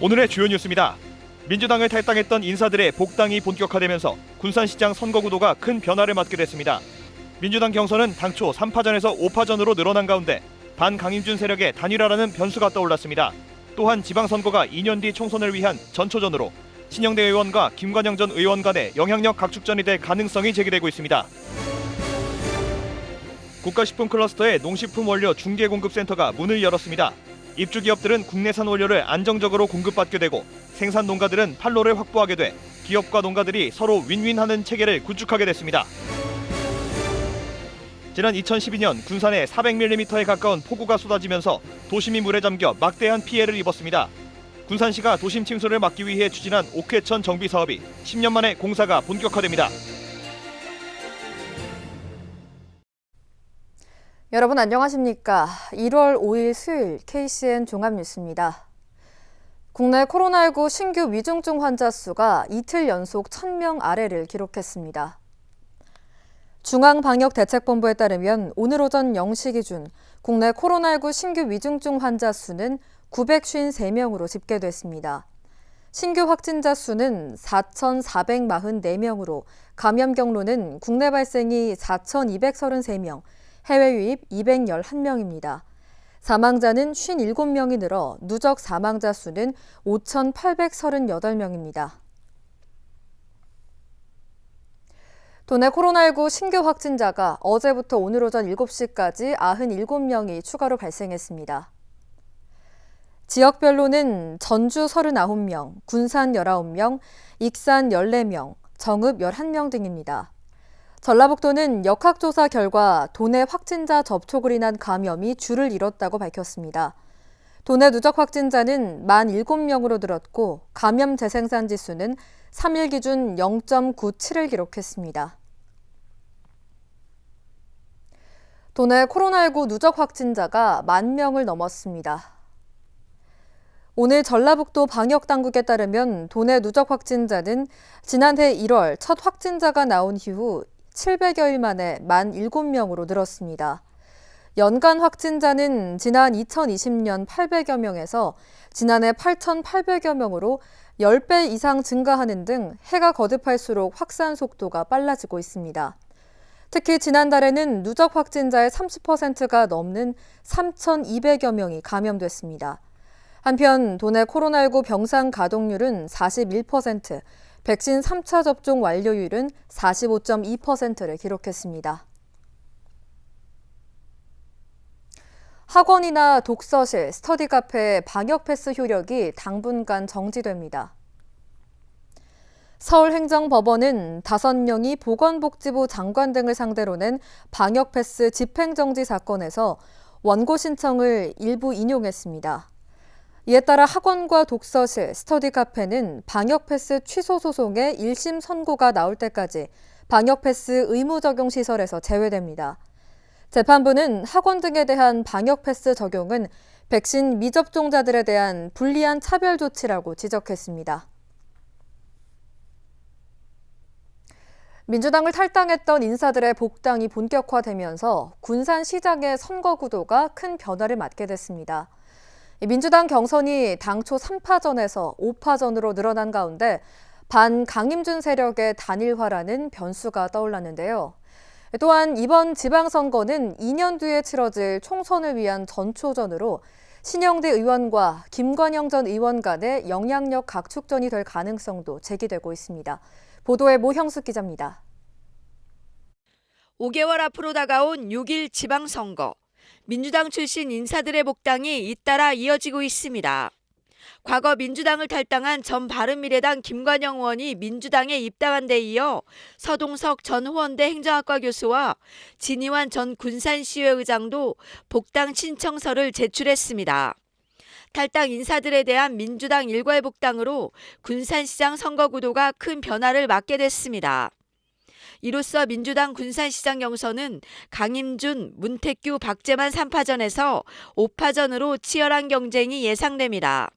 오늘의 주요 뉴스입니다. 민주당을 탈당했던 인사들의 복당이 본격화되면서 군산시장 선거 구도가 큰 변화를 맞게 됐습니다. 민주당 경선은 당초 3파전에서 5파전으로 늘어난 가운데 반강임준 세력의 단일화라는 변수가 떠올랐습니다. 또한 지방선거가 2년 뒤 총선을 위한 전초전으로 신영대 의원과 김관영 전 의원 간의 영향력 각축전이 될 가능성이 제기되고 있습니다. 국가식품 클러스터의 농식품 원료 중개공급센터가 문을 열었습니다. 입주 기업들은 국내산 원료를 안정적으로 공급받게 되고 생산 농가들은 판로를 확보하게 돼 기업과 농가들이 서로 윈윈하는 체계를 구축하게 됐습니다. 지난 2012년 군산에 400mm에 가까운 폭우가 쏟아지면서 도심이 물에 잠겨 막대한 피해를 입었습니다. 군산시가 도심 침수를 막기 위해 추진한 옥회천 정비 사업이 10년 만에 공사가 본격화됩니다. 여러분 안녕하십니까? 1월 5일 수요일 KCN 종합뉴스입니다. 국내 코로나19 신규 위중증 환자 수가 이틀 연속 1000명 아래를 기록했습니다. 중앙방역대책본부에 따르면 오늘 오전 0시 기준 국내 코로나19 신규 위중증 환자 수는 953명으로 집계됐습니다. 신규 확진자 수는 4,444명으로 감염 경로는 국내 발생이 4,233명, 해외 유입 211명입니다. 사망자는 57명이 늘어 누적 사망자 수는 5,838명입니다. 도내 코로나19 신규 확진자가 어제부터 오늘 오전 7시까지 97명이 추가로 발생했습니다. 지역별로는 전주 39명, 군산 19명, 익산 14명, 정읍 11명 등입니다. 전라북도는 역학조사 결과 도내 확진자 접촉을 인한 감염이 줄을 이뤘다고 밝혔습니다. 도내 누적 확진자는 17명으로 늘었고 감염 재생산 지수는 3일 기준 0.97을 기록했습니다. 도내 코로나19 누적 확진자가 10,000명을 넘었습니다. 오늘 전라북도 방역당국에 따르면 도내 누적 확진자는 지난해 1월 첫 확진자가 나온 이후 700여일 만에 17명으로 늘었습니다. 연간 확진자는 지난 2020년 800여 명에서 지난해 8,800여 명으로 10배 이상 증가하는 등 해가 거듭할수록 확산 속도가 빨라지고 있습니다. 특히 지난달에는 누적 확진자의 30%가 넘는 3,200여 명이 감염됐습니다. 한편 도내 코로나19 병상 가동률은 41%, 백신 3차 접종 완료율은 45.2%를 기록했습니다. 학원이나 독서실, 스터디 카페의 방역 패스 효력이 당분간 정지됩니다. 서울행정법원은 5명이 보건복지부 장관 등을 상대로 낸 방역 패스 집행정지 사건에서 원고 신청을 일부 인용했습니다. 이에 따라 학원과 독서실, 스터디 카페는 방역 패스 취소 소송의 1심 선고가 나올 때까지 방역 패스 의무 적용 시설에서 제외됩니다. 재판부는 학원 등에 대한 방역 패스 적용은 백신 미접종자들에 대한 불리한 차별 조치라고 지적했습니다. 민주당을 탈당했던 인사들의 복당이 본격화되면서 군산시장의 선거 구도가 큰 변화를 맞게 됐습니다. 민주당 경선이 당초 3파전에서 5파전으로 늘어난 가운데 반강임준 세력의 단일화라는 변수가 떠올랐는데요. 또한 이번 지방선거는 2년 뒤에 치러질 총선을 위한 전초전으로 신영대 의원과 김관영 전 의원 간의 영향력 각축전이 될 가능성도 제기되고 있습니다. 보도에 모형숙 기자입니다. 5개월 앞으로 다가온 6일 지방선거. 민주당 출신 인사들의 복당이 잇따라 이어지고 있습니다. 과거 민주당을 탈당한 전 바른미래당 김관영 의원이 민주당에 입당한 데 이어 서동석 전 호원대 행정학과 교수와 진희환 전 군산시의회 의장도 복당 신청서를 제출했습니다. 탈당 인사들에 대한 민주당 일괄 복당으로 군산시장 선거 구도가 큰 변화를 맞게 됐습니다. 이로써 민주당 군산시장 경선은 강임준, 문택규, 박재만 3파전에서 5파전으로 치열한 경쟁이 예상됩니다.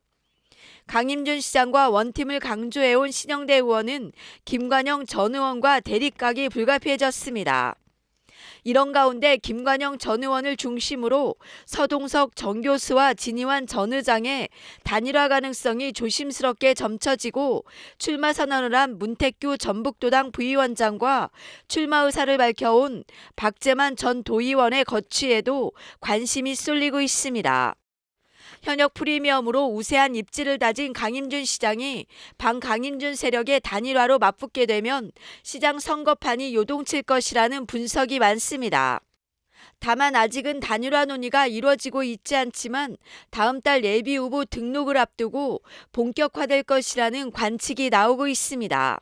강임준 시장과 원팀을 강조해온 신영대 의원은 김관영 전 의원과 대립각이 불가피해졌습니다. 이런 가운데 김관영 전 의원을 중심으로 서동석 전 교수와 진희환 전 의장의 단일화 가능성이 조심스럽게 점쳐지고 출마 선언을 한 문택규 전북도당 부위원장과 출마 의사를 밝혀온 박재만 전 도의원의 거취에도 관심이 쏠리고 있습니다. 현역 프리미엄으로 우세한 입지를 다진 강임준 시장이 반강임준 세력의 단일화로 맞붙게 되면 시장 선거판이 요동칠 것이라는 분석이 많습니다. 다만 아직은 단일화 논의가 이루어지고 있지 않지만 다음 달 예비 후보 등록을 앞두고 본격화될 것이라는 관측이 나오고 있습니다.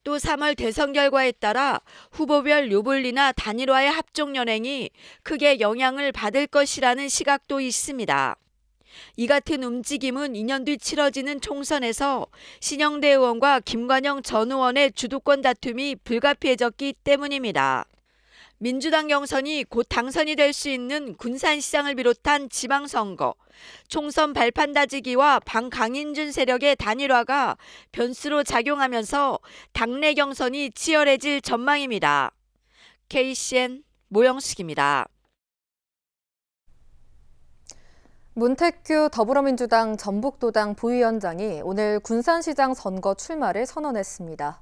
또 3월 대선 결과에 따라 후보별 유불리나 단일화의 합종연행이 크게 영향을 받을 것이라는 시각도 있습니다. 이 같은 움직임은 2년 뒤 치러지는 총선에서 신영대 의원과 김관영 전 의원의 주도권 다툼이 불가피해졌기 때문입니다. 민주당 경선이 곧 당선이 될 수 있는 군산시장을 비롯한 지방선거, 총선 발판 다지기와 반강인준 세력의 단일화가 변수로 작용하면서 당내 경선이 치열해질 전망입니다. KCN 모영숙입니다. 문택규 더불어민주당 전북도당 부위원장이 오늘 군산시장 선거 출마를 선언했습니다.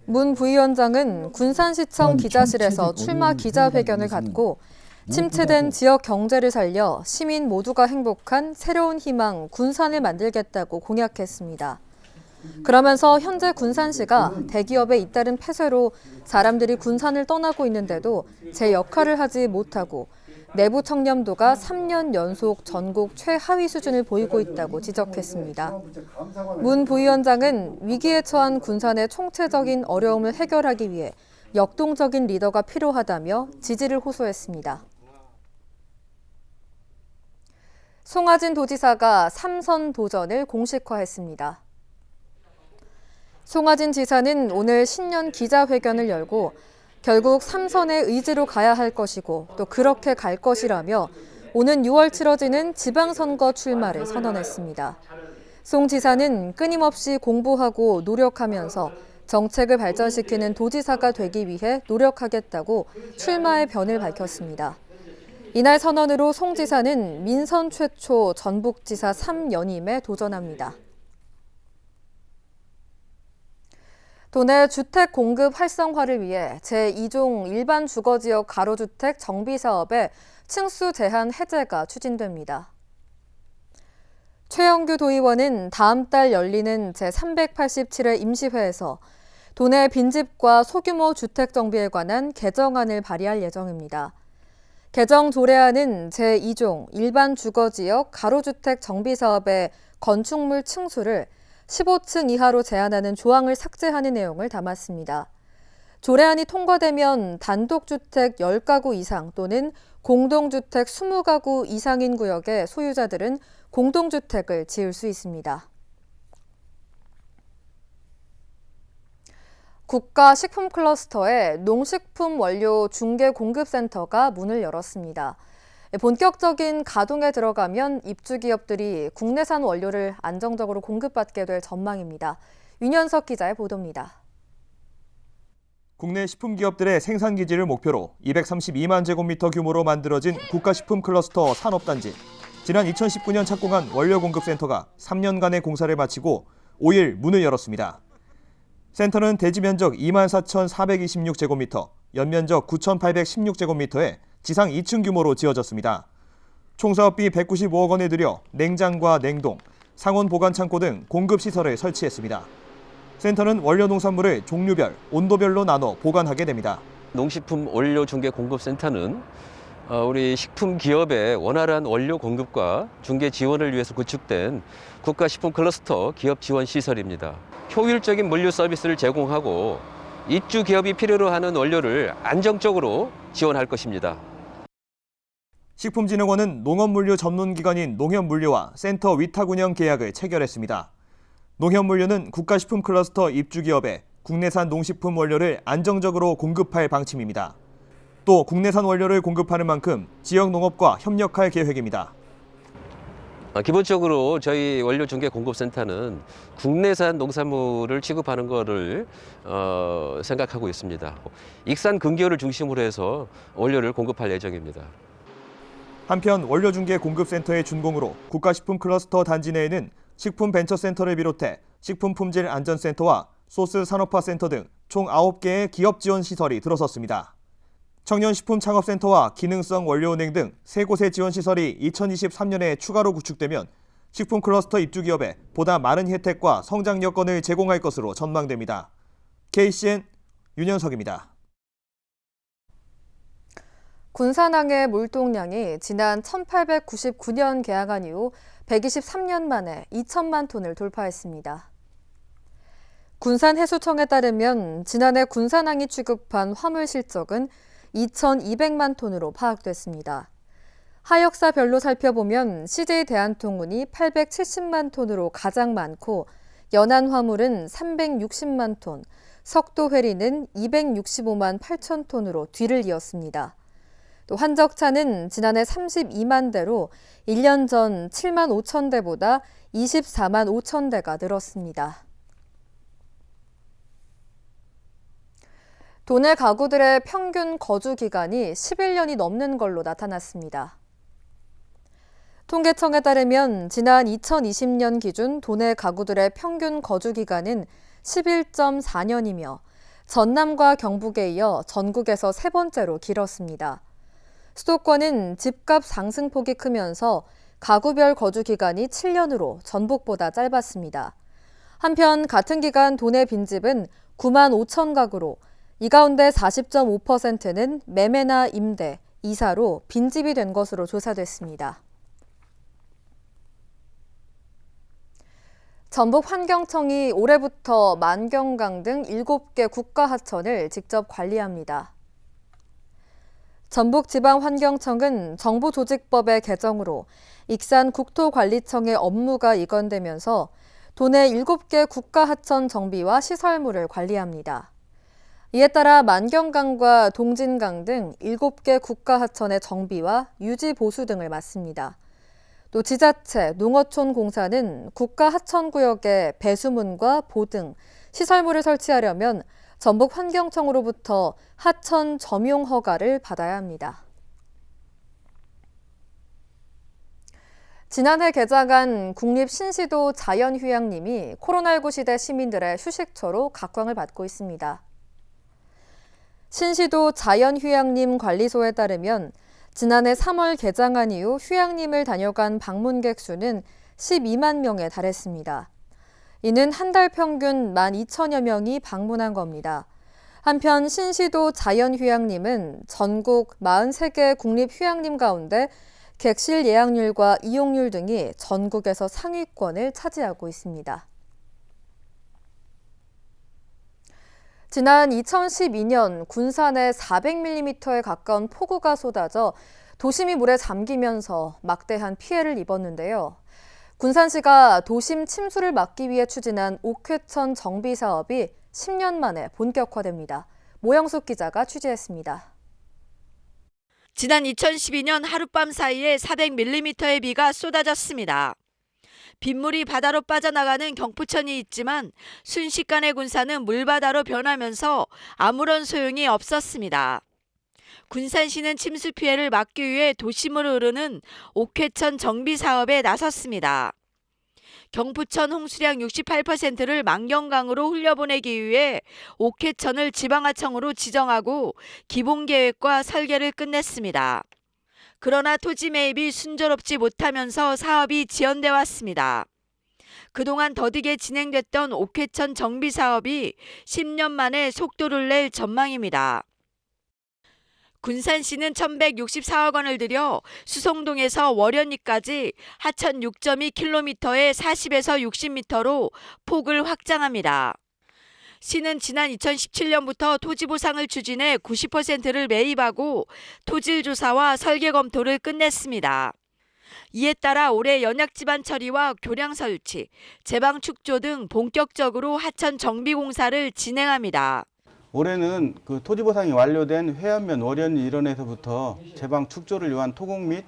문 부위원장은 군산시청 기자실에서 출마 기자회견을 갖고 침체된 지역 경제를 살려 시민 모두가 행복한 새로운 희망 군산을 만들겠다고 공약했습니다. 그러면서 현재 군산시가 대기업의 잇따른 폐쇄로 사람들이 군산을 떠나고 있는데도 제 역할을 하지 못하고 내부 청렴도가 3년 연속 전국 최하위 수준을 보이고 있다고 지적했습니다. 문 부위원장은 위기에 처한 군산의 총체적인 어려움을 해결하기 위해 역동적인 리더가 필요하다며 지지를 호소했습니다. 송하진 도지사가 3선 도전을 공식화했습니다. 송하진 지사는 오늘 신년 기자회견을 열고 결국 3선의 의지로 가야 할 것이고 또 그렇게 갈 것이라며 오는 6월 치러지는 지방선거 출마를 선언했습니다. 송 지사는 끊임없이 공부하고 노력하면서 정책을 발전시키는 도지사가 되기 위해 노력하겠다고 출마의 변을 밝혔습니다. 이날 선언으로 송 지사는 민선 최초 전북지사 3연임에 도전합니다. 도내 주택 공급 활성화를 위해 제2종 일반 주거지역 가로주택 정비사업의 층수 제한 해제가 추진됩니다. 최영규 도의원은 다음 달 열리는 제387회 임시회에서 도내 빈집과 소규모 주택 정비에 관한 개정안을 발의할 예정입니다. 개정 조례안은 제2종 일반 주거지역 가로주택 정비사업의 건축물 층수를 15층 이하로 제한하는 조항을 삭제하는 내용을 담았습니다. 조례안이 통과되면 단독주택 10가구 이상 또는 공동주택 20가구 이상인 구역의 소유자들은 공동주택을 지을 수 있습니다. 국가식품클러스터의 농식품 원료 중개공급센터가 문을 열었습니다. 본격적인 가동에 들어가면 입주기업들이 국내산 원료를 안정적으로 공급받게 될 전망입니다. 윤현석 기자의 보도입니다. 국내 식품기업들의 생산기지를 목표로 232만 제곱미터 규모로 만들어진 국가식품클러스터 산업단지. 지난 2019년 착공한 원료공급센터가 3년간의 공사를 마치고 5일 문을 열었습니다. 센터는 대지 면적 24,426제곱미터, 연면적 9,816제곱미터에 지상 2층 규모로 지어졌습니다. 총 사업비 195억 원을 들여 냉장과 냉동, 상온 보관 창고 등 공급 시설을 설치했습니다. 센터는 원료 농산물을 종류별, 온도별로 나눠 보관하게 됩니다. 농식품 원료 중개 공급센터는 우리 식품 기업의 원활한 원료 공급과 중개 지원을 위해서 구축된 국가식품 클러스터 기업 지원 시설입니다. 효율적인 물류 서비스를 제공하고 입주 기업이 필요로 하는 원료를 안정적으로 지원할 것입니다. 식품진흥원은 농업물류 전문기관인 농협물류와 센터 위탁 운영 계약을 체결했습니다. 농협물류는 국가식품클러스터 입주기업에 국내산 농식품 원료를 안정적으로 공급할 방침입니다. 또 국내산 원료를 공급하는 만큼 지역 농업과 협력할 계획입니다. 기본적으로 저희 원료중개공급센터는 국내산 농산물을 취급하는 것을 생각하고 있습니다. 익산 근교를 중심으로 해서 원료를 공급할 예정입니다. 한편 원료중개 공급센터의 준공으로 국가식품 클러스터 단지 내에는 식품벤처센터를 비롯해 식품품질안전센터와 소스산업화센터 등 총 9개의 기업 지원 시설이 들어섰습니다. 청년식품창업센터와 기능성 원료은행 등 3곳의 지원 시설이 2023년에 추가로 구축되면 식품 클러스터 입주 기업에 보다 많은 혜택과 성장 여건을 제공할 것으로 전망됩니다. KCN 윤현석입니다. 군산항의 물동량이 지난 1899년 개항한 이후 123년 만에 2천만 톤을 돌파했습니다. 군산해수청에 따르면 지난해 군산항이 취급한 화물 실적은 2,200만 톤으로 파악됐습니다. 하역사별로 살펴보면 CJ 대한통운이 870만 톤으로 가장 많고 연안 화물은 360만 톤, 석도회리는 265만 8천 톤으로 뒤를 이었습니다. 또 환적차는 지난해 32만 대로 1년 전 7만 5천 대보다 24만 5천 대가 늘었습니다. 도내 가구들의 평균 거주 기간이 11년이 넘는 걸로 나타났습니다. 통계청에 따르면 지난 2020년 기준 도내 가구들의 평균 거주 기간은 11.4년이며 전남과 경북에 이어 전국에서 세 번째로 길었습니다. 수도권은 집값 상승폭이 크면서 가구별 거주 기간이 7년으로 전북보다 짧았습니다. 한편 같은 기간 도내 빈집은 9만 5천 가구로 이 가운데 40.5%는 매매나 임대, 이사로 빈집이 된 것으로 조사됐습니다. 전북환경청이 올해부터 만경강 등 7개 국가하천을 직접 관리합니다. 전북지방환경청은 정부조직법의 개정으로 익산 국토관리청의 업무가 이관되면서 도내 7개 국가하천 정비와 시설물을 관리합니다. 이에 따라 만경강과 동진강 등 7개 국가하천의 정비와 유지 보수 등을 맡습니다. 또 지자체, 농어촌 공사는 국가하천구역에 배수문과 보등, 시설물을 설치하려면 전북환경청으로부터 하천 점용 허가를 받아야 합니다. 지난해 개장한 국립신시도 자연휴양림이 코로나19 시대 시민들의 휴식처로 각광을 받고 있습니다. 신시도 자연휴양림 관리소에 따르면 지난해 3월 개장한 이후 휴양림을 다녀간 방문객 수는 12만 명에 달했습니다. 이는 한 달 평균 12,000여 명이 방문한 겁니다. 한편 신시도 자연휴양림은 전국 43개 국립휴양림 가운데 객실 예약률과 이용률 등이 전국에서 상위권을 차지하고 있습니다. 지난 2012년 군산에 400mm에 가까운 폭우가 쏟아져 도심이 물에 잠기면서 막대한 피해를 입었는데요. 군산시가 도심 침수를 막기 위해 추진한 옥회천 정비 사업이 10년 만에 본격화됩니다. 모영숙 기자가 취재했습니다. 지난 2012년 하룻밤 사이에 400mm의 비가 쏟아졌습니다. 빗물이 바다로 빠져나가는 경포천이 있지만 순식간에 군산은 물바다로 변하면서 아무런 소용이 없었습니다. 군산시는 침수 피해를 막기 위해 도심으로 흐르는 옥회천 정비 사업에 나섰습니다. 경포천 홍수량 68%를 만경강으로 흘려보내기 위해 옥회천을 지방하청으로 지정하고 기본계획과 설계를 끝냈습니다. 그러나 토지 매입이 순조롭지 못하면서 사업이 지연돼 왔습니다. 그동안 더디게 진행됐던 옥회천 정비 사업이 10년 만에 속도를 낼 전망입니다. 군산시는 1,164억 원을 들여 수송동에서 월연리까지 하천 6.2km에 40에서 60m로 폭을 확장합니다. 시는 지난 2017년부터 토지 보상을 추진해 90%를 매입하고 토질 조사와 설계 검토를 끝냈습니다. 이에 따라 올해 연약 지반 처리와 교량 설치, 제방 축조 등 본격적으로 하천 정비 공사를 진행합니다. 올해는 그 토지 보상이 완료된 회안면 월연 일원에서부터 제방 축조를 위한 토공 및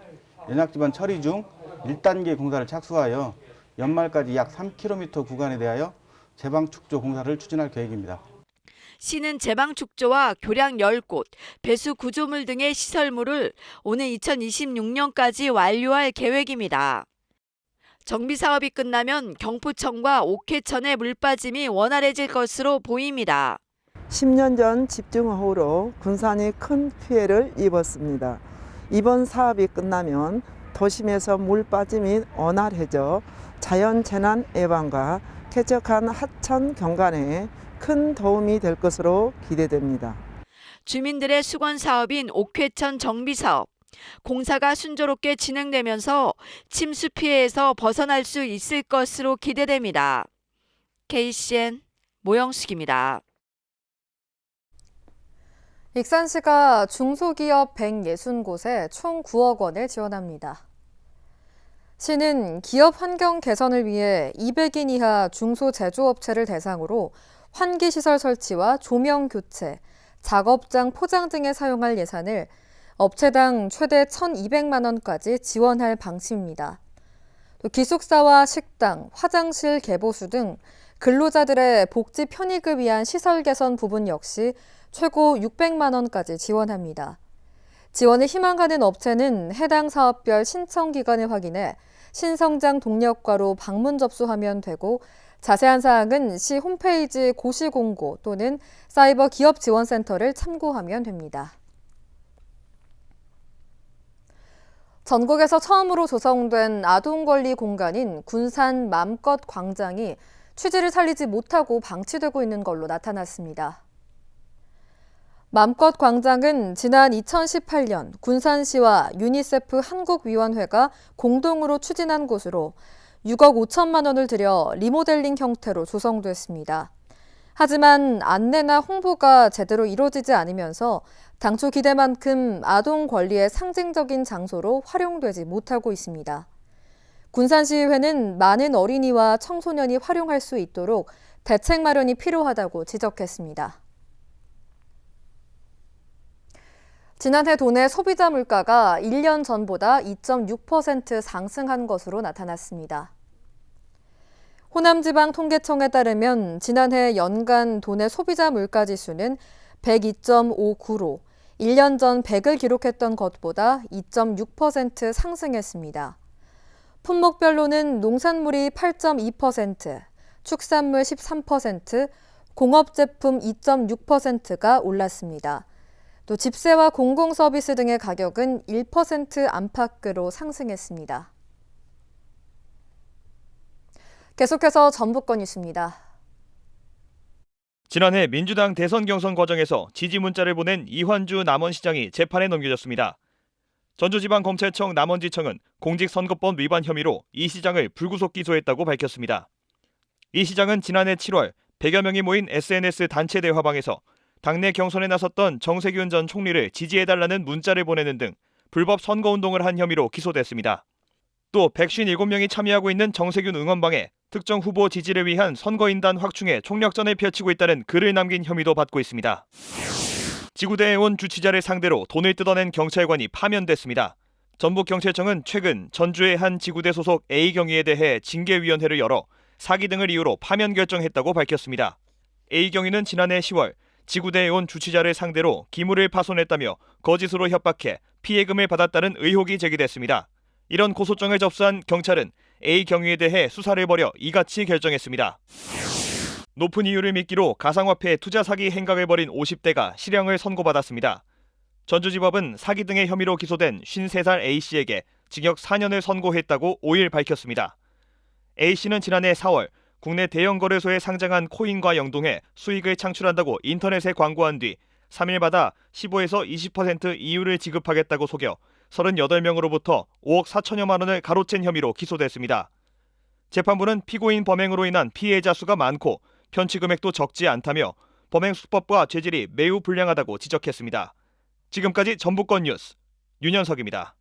연약 지반 처리 중 1단계 공사를 착수하여 연말까지 약 3km 구간에 대하여 제방축조 공사를 추진할 계획입니다. 시는 제방축조와 교량 10곳, 배수 구조물 등의 시설물을 오는 2026년까지 완료할 계획입니다. 정비 사업이 끝나면 경포천과 옥회천의 물빠짐이 원활해질 것으로 보입니다. 10년 전 집중호우로 군산이 큰 피해를 입었습니다. 이번 사업이 끝나면 도심에서 물 빠짐이 원활해져 자연재난 예방과 쾌적한 하천 경관에 큰 도움이 될 것으로 기대됩니다. 주민들의 수건 사업인 옥회천 정비 사업. 공사가 순조롭게 진행되면서 침수 피해에서 벗어날 수 있을 것으로 기대됩니다. KCN 모영숙입니다. 익산시가 중소기업 160곳에 총 9억 원을 지원합니다. 시는 기업 환경 개선을 위해 200인 이하 중소제조업체를 대상으로 환기시설 설치와 조명 교체, 작업장 포장 등에 사용할 예산을 업체당 최대 1,200만 원까지 지원할 방침입니다. 또 기숙사와 식당, 화장실 개보수 등 근로자들의 복지 편익을 위한 시설 개선 부분 역시 최고 600만 원까지 지원합니다. 지원을 희망하는 업체는 해당 사업별 신청 기간을 확인해 신성장 동력과로 방문 접수하면 되고 자세한 사항은 시 홈페이지 고시공고 또는 사이버 기업지원센터를 참고하면 됩니다. 전국에서 처음으로 조성된 아동권리 공간인 군산 맘껏 광장이 취지를 살리지 못하고 방치되고 있는 걸로 나타났습니다. 맘껏 광장은 지난 2018년 군산시와 유니세프 한국위원회가 공동으로 추진한 곳으로 6억 5천만 원을 들여 리모델링 형태로 조성됐습니다. 하지만 안내나 홍보가 제대로 이루어지지 않으면서 당초 기대만큼 아동 권리의 상징적인 장소로 활용되지 못하고 있습니다. 군산시의회는 많은 어린이와 청소년이 활용할 수 있도록 대책 마련이 필요하다고 지적했습니다. 지난해 도내 소비자 물가가 1년 전보다 2.6% 상승한 것으로 나타났습니다. 호남지방통계청에 따르면 지난해 연간 도내 소비자 물가지수는 102.59로 1년 전 100을 기록했던 것보다 2.6% 상승했습니다. 품목별로는 농산물이 8.2%, 축산물 13%, 공업제품 2.6%가 올랐습니다. 또 집세와 공공서비스 등의 가격은 1% 안팎으로 상승했습니다. 계속해서 전북권 뉴스입니다. 지난해 민주당 대선 경선 과정에서 지지 문자를 보낸 이환주 남원시장이 재판에 넘겨졌습니다. 전주지방검찰청 남원지청은 공직선거법 위반 혐의로 이 시장을 불구속 기소했다고 밝혔습니다. 이 시장은 지난해 7월 100여 명이 모인 SNS 단체 대화방에서 당내 경선에 나섰던 정세균 전 총리를 지지해달라는 문자를 보내는 등 불법 선거운동을 한 혐의로 기소됐습니다. 또 157명이 참여하고 있는 정세균 응원방에 특정 후보 지지를 위한 선거인단 확충에 총력전을 펼치고 있다는 글을 남긴 혐의도 받고 있습니다. 지구대에 온 주치자를 상대로 돈을 뜯어낸 경찰관이 파면됐습니다. 전북경찰청은 최근 전주의 한 지구대 소속 A경위에 대해 징계위원회를 열어 사기 등을 이유로 파면 결정했다고 밝혔습니다. A경위는 지난해 10월 지구대에 온 주치자를 상대로 기물을 파손했다며 거짓으로 협박해 피해금을 받았다는 의혹이 제기됐습니다. 이런 고소장을 접수한 경찰은 A경위에 대해 수사를 벌여 이같이 결정했습니다. 높은 이유를 미끼로 가상화폐 투자 사기 행각을 벌인 50대가 실형을 선고받았습니다. 전주지법은 사기 등의 혐의로 기소된 53살 A씨에게 징역 4년을 선고했다고 5일 밝혔습니다. A씨는 지난해 4월 국내 대형 거래소에 상장한 코인과 연동해 수익을 창출한다고 인터넷에 광고한 뒤 3일마다 15에서 20% 이율을 지급하겠다고 속여 38명으로부터 5억 4천여만 원을 가로챈 혐의로 기소됐습니다. 재판부는 피고인 범행으로 인한 피해자 수가 많고 편취 금액도 적지 않다며 범행 수법과 죄질이 매우 불량하다고 지적했습니다. 지금까지 전북권 뉴스 윤현석입니다.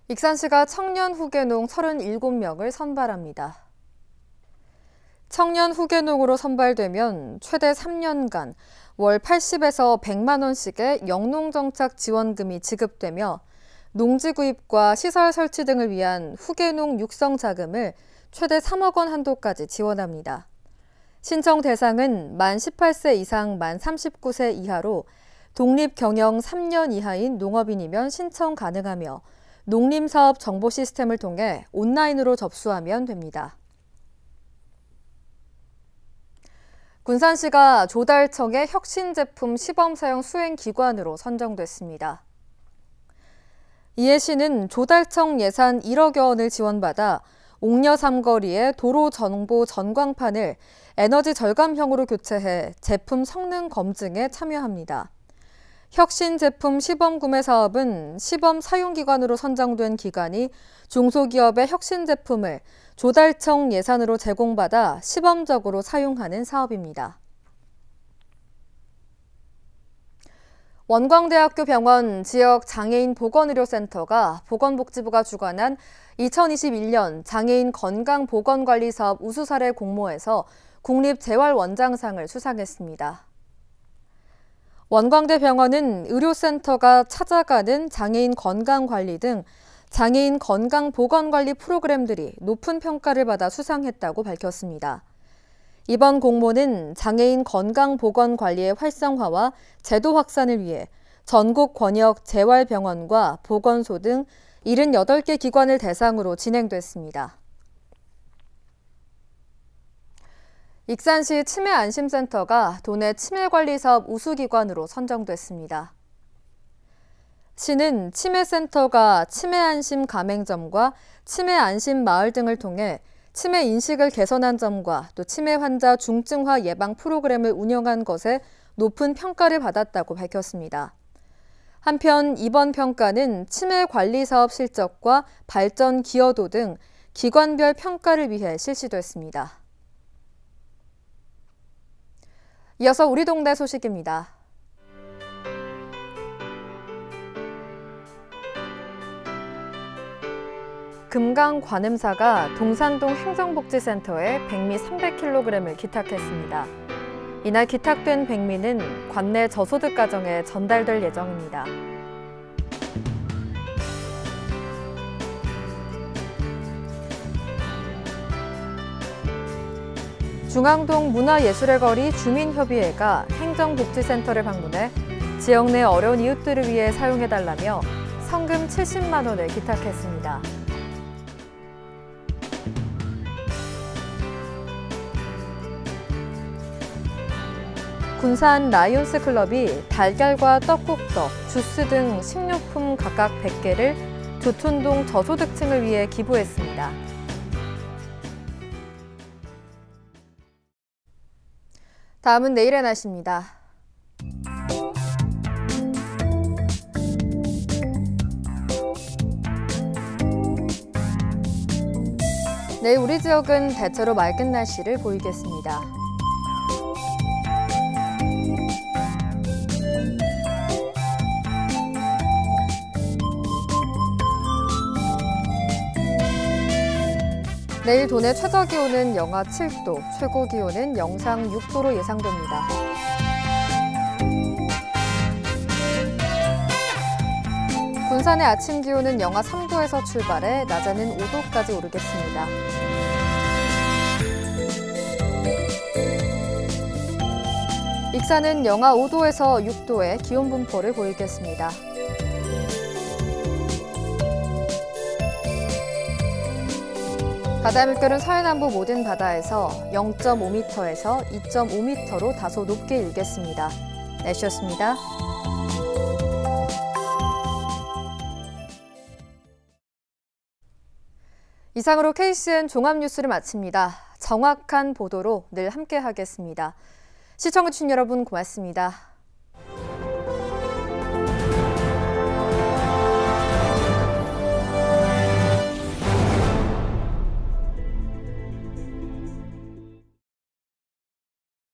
익산시가 청년 후계농 37명을 선발합니다. 청년 후계농으로 선발되면 최대 3년간 월 80에서 100만 원씩의 영농정착 지원금이 지급되며 농지 구입과 시설 설치 등을 위한 후계농 육성 자금을 최대 3억 원 한도까지 지원합니다. 신청 대상은 만 18세 이상 만 39세 이하로 독립 경영 3년 이하인 농업인이면 신청 가능하며 농림사업 정보 시스템을 통해 온라인으로 접수하면 됩니다. 군산시가 조달청의 혁신 제품 시범 사용 수행 기관으로 선정됐습니다. 이에 시는 조달청 예산 1억여 원을 지원받아 옥녀 삼거리의 도로 정보 전광판을 에너지 절감형으로 교체해 제품 성능 검증에 참여합니다. 혁신 제품 시범 구매 사업은 시범 사용기관으로 선정된 기관이 중소기업의 혁신 제품을 조달청 예산으로 제공받아 시범적으로 사용하는 사업입니다. 원광대학교 병원 지역 장애인 보건의료센터가 보건복지부가 주관한 2021년 장애인 건강보건관리 사업 우수사례 공모에서 국립재활원장상을 수상했습니다. 원광대 병원은 의료센터가 찾아가는 장애인 건강관리 등 장애인 건강보건관리 프로그램들이 높은 평가를 받아 수상했다고 밝혔습니다. 이번 공모는 장애인 건강보건관리의 활성화와 제도 확산을 위해 전국 권역 재활병원과 보건소 등 78개 기관을 대상으로 진행됐습니다. 익산시 치매안심센터가 도내 치매관리사업 우수기관으로 선정됐습니다. 시는 치매센터가 치매안심 가맹점과 치매안심 마을 등을 통해 치매 인식을 개선한 점과 또 치매 환자 중증화 예방 프로그램을 운영한 것에 높은 평가를 받았다고 밝혔습니다. 한편 이번 평가는 치매 관리 사업 실적과 발전 기여도 등 기관별 평가를 위해 실시됐습니다. 이어서 우리 동네 소식입니다. 금강관음사가 동산동 행정복지센터에 백미 300kg을 기탁했습니다. 이날 기탁된 백미는 관내 저소득 가정에 전달될 예정입니다. 중앙동 문화예술의 거리 주민협의회가 행정복지센터를 방문해 지역 내 어려운 이웃들을 위해 사용해달라며 성금 70만 원을 기탁했습니다. 군산 라이온스 클럽이 달걀과 떡국떡, 주스 등 식료품 각각 100개를 두촌동 저소득층을 위해 기부했습니다. 다음은 내일의 날씨입니다. 내일 우리 지역은 대체로 맑은 날씨를 보이겠습니다. 내일 도내 최저기온은 영하 7도, 최고기온은 영상 6도로 예상됩니다. 군산의 아침 기온은 영하 3도에서 출발해 낮에는 5도까지 오르겠습니다. 익산은 영하 5도에서 6도의 기온 분포를 보이겠습니다. 바다 물결은 서해남부 모든 바다에서 0.5m에서 2.5m로 다소 높게 일겠습니다. 날씨였습니다. 이상으로 KCN 종합뉴스를 마칩니다. 정확한 보도로 늘 함께하겠습니다. 시청해주신 여러분 고맙습니다.